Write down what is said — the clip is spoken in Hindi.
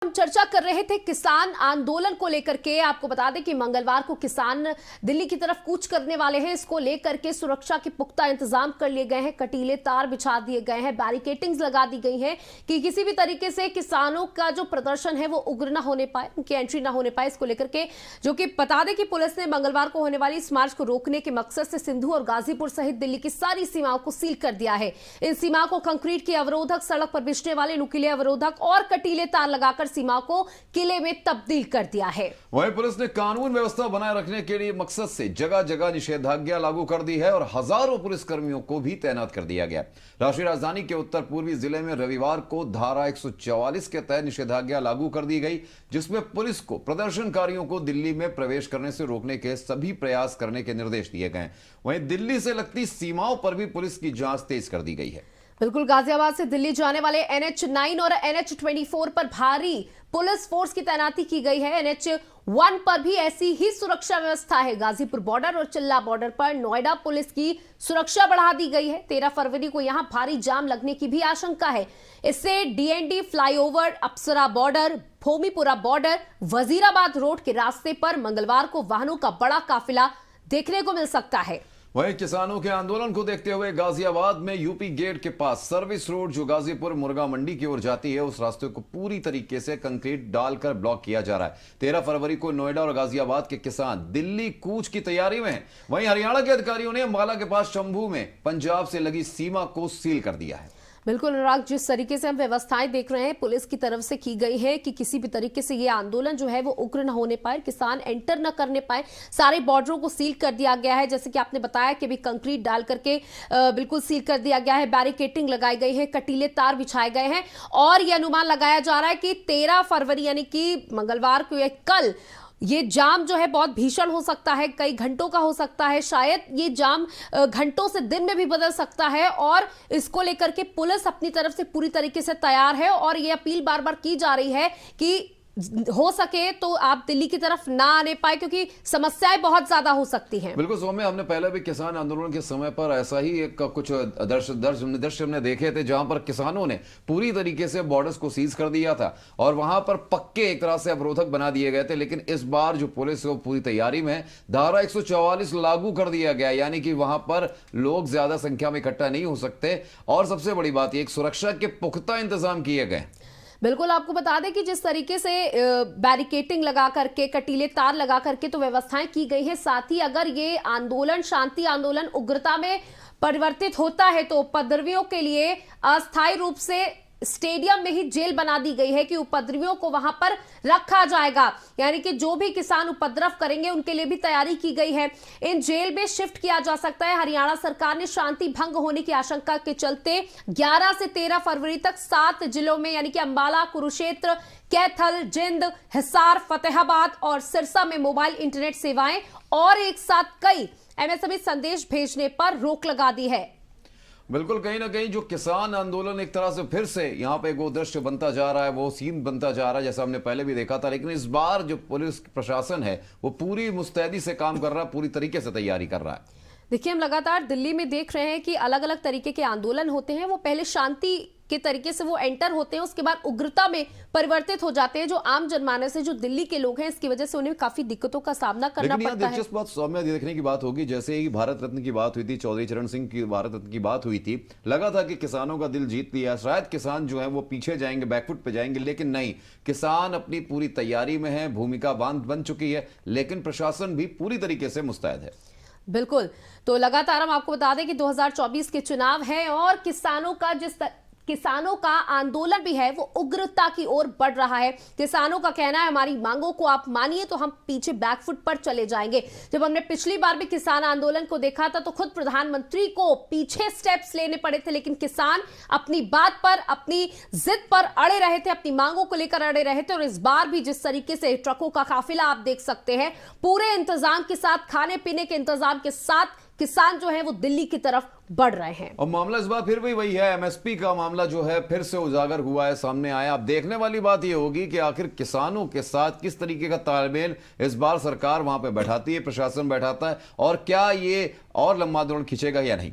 हम चर्चा कर रहे थे किसान आंदोलन को लेकर के। आपको बता दें कि मंगलवार को किसान दिल्ली की तरफ कूच करने वाले हैं। इसको लेकर के सुरक्षा के पुख्ता इंतजाम कर लिए गए हैं, कटीले तार बिछा दिए गए हैं, बैरिकेडिंग्स लगा दी गई हैं कि किसी भी तरीके से किसानों का जो प्रदर्शन है वो उग्र ना होने पाए, उनकी एंट्री ना होने पाए। इसको लेकर के जो कि बता दें कि पुलिस ने मंगलवार को होने वाली इस मार्च को रोकने के मकसद से सिंधु और गाजीपुर सहित दिल्ली की सारी सीमाओं को सील कर दिया है। इन सीमाओं को कंक्रीट के अवरोधक, सड़क पर बिछने वाले नुकीले अवरोधक और कटीले तार लगाकर सीमाओं को किले में तब्दील कर दिया है। वहीं पुलिस ने कानून व्यवस्था बनाए रखने के लिए मकसद से जगह जगह निषेधाज्ञा लागू कर दी है और हजारों पुलिसकर्मियों को भी तैनात कर दिया गया। राष्ट्रीय राजधानी के उत्तर पूर्वी जिले में रविवार को धारा 144 के तहत निषेधाज्ञा लागू कर दी गई, जिसमें पुलिस को प्रदर्शनकारियों को दिल्ली में प्रवेश करने से रोकने के सभी प्रयास करने के निर्देश दिए गए। वहीं दिल्ली से लगती सीमाओं पर भी पुलिस की जांच तेज कर दी गई है। बिल्कुल, गाजियाबाद से दिल्ली जाने वाले NH9 और NH24 पर भारी पुलिस फोर्स की तैनाती की गई है। NH1 पर भी ऐसी ही सुरक्षा व्यवस्था है। गाजीपुर बॉर्डर और चिल्ला बॉर्डर पर नोएडा पुलिस की सुरक्षा बढ़ा दी गई है। 13 फरवरी को यहां भारी जाम लगने की भी आशंका है। इससे DND फ्लाईओवर, अप्सरा बॉर्डर, भूमिपुरा बॉर्डर, वजीराबाद रोड के रास्ते पर मंगलवार को वाहनों का बड़ा काफिला देखने को मिल सकता है। वहीं किसानों के आंदोलन को देखते हुए गाजियाबाद में यूपी गेट के पास सर्विस रोड जो गाजीपुर मुर्गा मंडी की ओर जाती है, उस रास्ते को पूरी तरीके से कंक्रीट डालकर ब्लॉक किया जा रहा है। 13 फरवरी को नोएडा और गाजियाबाद के किसान दिल्ली कूच की तैयारी में हैं। वहीं हरियाणा के अधिकारियों ने अंबाला के पास शंभू में पंजाब से लगी सीमा को सील कर दिया है। बिल्कुल अनुराग, जिस तरीके से हम व्यवस्थाएं देख रहे हैं पुलिस की तरफ से की गई है कि किसी भी तरीके से ये आंदोलन जो है वो उग्र न होने पाए, किसान एंटर न करने पाए, सारे बॉर्डरों को सील कर दिया गया है। जैसे कि आपने बताया कि भी कंक्रीट डाल करके बिल्कुल सील कर दिया गया है, बैरिकेडिंग लगाई गई है, कटीले तार बिछाए गए हैं और ये अनुमान लगाया जा रहा है कि 13 फरवरी यानी कि मंगलवार को या कल ये जाम जो है बहुत भीषण हो सकता है, कई घंटों का हो सकता है, शायद ये जाम घंटों से दिन में भी बदल सकता है। और इसको लेकर के पुलिस अपनी तरफ से पूरी तरीके से तैयार है और ये अपील बार बार की जा रही है कि हो सके तो आप दिल्ली की तरफ ना आने पाए, क्योंकि समस्याएं बहुत ज्यादा हो सकती हैं। बिल्कुल सौम्य, हमने पहले भी किसान आंदोलन के समय पर ऐसा ही एक कुछ दृश्य हमने देखे थे जहां पर किसानों ने पूरी तरीके से बॉर्डर्स को सीज कर दिया था और वहां पर पक्के एक तरह से अवरोधक बना दिए गए थे। लेकिन इस बार जो पुलिस है वो पूरी तैयारी में, धारा 144 लागू कर दिया गया, यानी कि वहां पर लोग ज्यादा संख्या में इकट्ठा नहीं हो सकते और सबसे बड़ी बात यह सुरक्षा के पुख्ता इंतजाम किए गए। बिल्कुल, आपको बता दें कि जिस तरीके से बैरिकेडिंग लगा करके, कटीले तार लगा करके तो व्यवस्थाएं की गई है, साथ ही अगर ये आंदोलन, शांति आंदोलन उग्रता में परिवर्तित होता है तो उपद्रवियों के लिए अस्थायी रूप से स्टेडियम में ही जेल बना दी गई है कि उपद्रवियों को वहां पर रखा जाएगा, यानी कि जो भी किसान उपद्रव करेंगे उनके लिए भी तैयारी की गई है। इन जेल में शिफ्ट किया जा सकता है। हरियाणा सरकार ने शांति भंग होने की आशंका के चलते 11 से 13 फरवरी तक 7 जिलों में यानी कि अंबाला, कुरुक्षेत्र, कैथल, जिंद, हिसार, फतेहाबाद और सिरसा में मोबाइल इंटरनेट सेवाएं और एक साथ कई MSME संदेश भेजने पर रोक लगा दी है। बिल्कुल, कहीं ना कहीं जो किसान आंदोलन एक तरह से फिर से यहाँ पे वो दृश्य बनता जा रहा है, वो सीन बनता जा रहा है जैसा हमने पहले भी देखा था। लेकिन इस बार जो पुलिस प्रशासन है वो पूरी मुस्तैदी से काम कर रहा है, पूरी तरीके से तैयारी कर रहा है। देखिए, हम लगातार दिल्ली में देख रहे हैं कि अलग अलग तरीके के आंदोलन होते हैं। वो पहले शांति के तरीके से वो एंटर होते हैं, उसके बाद उग्रता में परिवर्तित हो जाते हैं। जो आम जनमानस है, जो दिल्ली के लोग हैं, इसकी वजह से उन्हें काफी दिक्कतों का सामना करना पड़ता है। दिलचस्प बात सौम्य देखने की बात होगी, जैसे ही भारत रत्न की बात हुई थी, चौधरी चरण सिंह की भारत रत्न की बात हुई थी, लगा था कि किसानों का दिल जीत लिया, शायद किसान जो है वो पीछे जाएंगे, बैकफुट पे जाएंगे। लेकिन नहीं, किसान अपनी पूरी तैयारी में है, भूमिका बन चुकी है, लेकिन प्रशासन भी पूरी तरीके से मुस्तैद है। बिल्कुल, तो लगातार हम आपको बता दें कि 2024 के चुनाव हैं और किसानों का आंदोलन भी है वो उग्रता की ओर बढ़ रहा है। किसानों का कहना है हमारी मांगों को आप मानिए तो हम पीछे बैकफुट पर चले जाएंगे। जब हमने पिछली बार भी किसान आंदोलन को देखा था तो खुद प्रधानमंत्री को पीछे स्टेप्स लेने पड़े थे, लेकिन किसान अपनी बात पर, अपनी जिद पर अड़े रहे थे, अपनी मांगों को लेकर अड़े रहे थे। और इस बार भी जिस तरीके से ट्रकों का काफिला आप देख सकते हैं, पूरे इंतजाम के साथ, खाने पीने के इंतजाम के साथ किसान जो है वो दिल्ली की तरफ बढ़ रहे हैं। और मामला इस बार फिर भी वही है, MSP का मामला जो है फिर से उजागर हुआ है, सामने आया। अब देखने वाली बात यह होगी कि आखिर किसानों के साथ किस तरीके का तालमेल इस बार सरकार वहां पे बैठाती है, प्रशासन बैठाता है, और क्या ये और लंबा आंदोलन खींचेगा या नहीं।